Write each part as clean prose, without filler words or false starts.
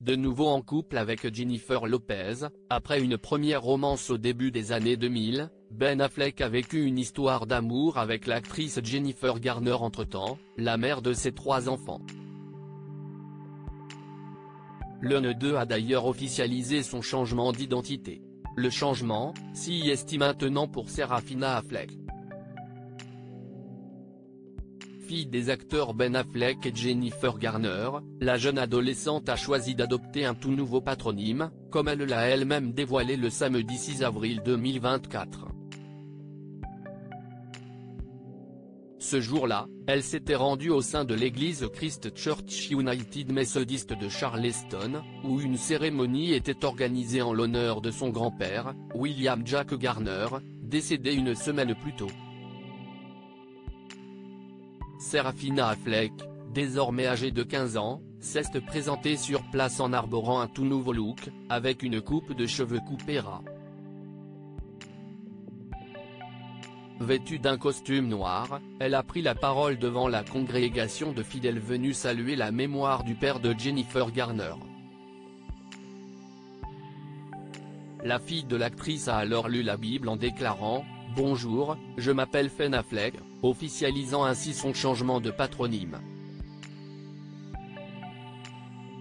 de nouveau en couple avec Jennifer Lopez. Après une première romance au début des années 2000, Ben Affleck a vécu une histoire d'amour avec l'actrice Jennifer Garner entre-temps, la mère de ses 3 enfants. L'un d'eux a d'ailleurs officialisé son changement d'identité. Le changement, s'y est maintenant pour Serafina Affleck. Fille des acteurs Ben Affleck et Jennifer Garner, la jeune adolescente a choisi d'adopter un tout nouveau patronyme, comme elle l'a elle-même dévoilé le samedi 6 avril 2024. Ce jour-là, elle s'était rendue au sein de l'église Christ Church United Methodist de Charleston, où une cérémonie était organisée en l'honneur de son grand-père, William Jack Garner, décédé une semaine plus tôt. Serafina Affleck, désormais âgée de 15 ans, s'est présentée sur place en arborant un tout nouveau look, avec une coupe de cheveux coupés ras. Vêtue d'un costume noir, elle a pris la parole devant la congrégation de fidèles venus saluer la mémoire du père de Jennifer Garner. La fille de l'actrice a alors lu la Bible en déclarant « Bonjour, je m'appelle Ben Affleck », officialisant ainsi son changement de patronyme.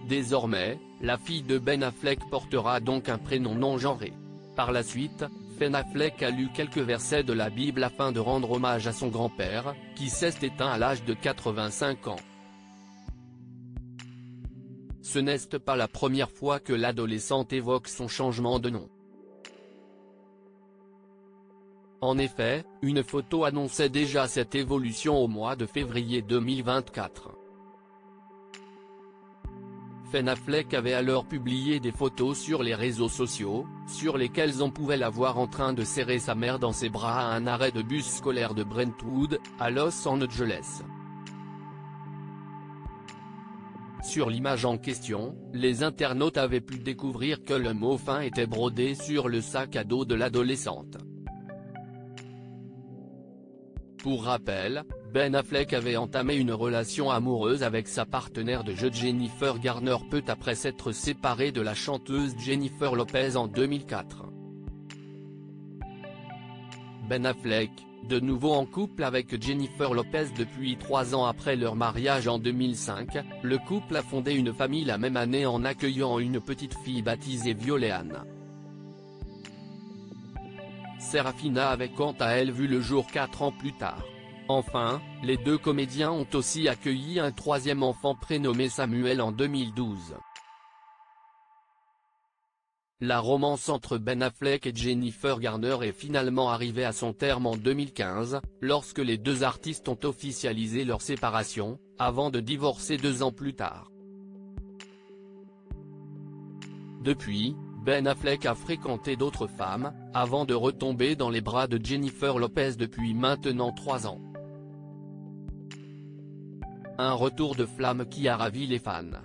Désormais, la fille de Ben Affleck portera donc un prénom non genré. Par la suite, Ben Affleck a lu quelques versets de la Bible afin de rendre hommage à son grand-père, qui s'est éteint à l'âge de 85 ans. Ce n'est pas la première fois que l'adolescente évoque son changement de nom. En effet, une photo annonçait déjà cette évolution au mois de février 2024. Ben Affleck avait alors publié des photos sur les réseaux sociaux, sur lesquelles on pouvait la voir en train de serrer sa mère dans ses bras à un arrêt de bus scolaire de Brentwood, à Los Angeles. Sur l'image en question, les internautes avaient pu découvrir que le mot fin était brodé sur le sac à dos de l'adolescente. Pour rappel, Ben Affleck avait entamé une relation amoureuse avec sa partenaire de jeu Jennifer Garner peu après s'être séparé de la chanteuse Jennifer Lopez en 2004. Ben Affleck, de nouveau en couple avec Jennifer Lopez depuis 3 ans après leur mariage en 2005, le couple a fondé une famille la même année en accueillant une petite fille baptisée Violeanne. Serafina avait quant à elle vu le jour 4 ans plus tard. Enfin, les deux comédiens ont aussi accueilli un 3e enfant prénommé Samuel en 2012. La romance entre Ben Affleck et Jennifer Garner est finalement arrivée à son terme en 2015, lorsque les deux artistes ont officialisé leur séparation, avant de divorcer 2 ans plus tard. Depuis, Ben Affleck a fréquenté d'autres femmes, avant de retomber dans les bras de Jennifer Lopez depuis maintenant 3 ans. Un retour de flamme qui a ravi les fans.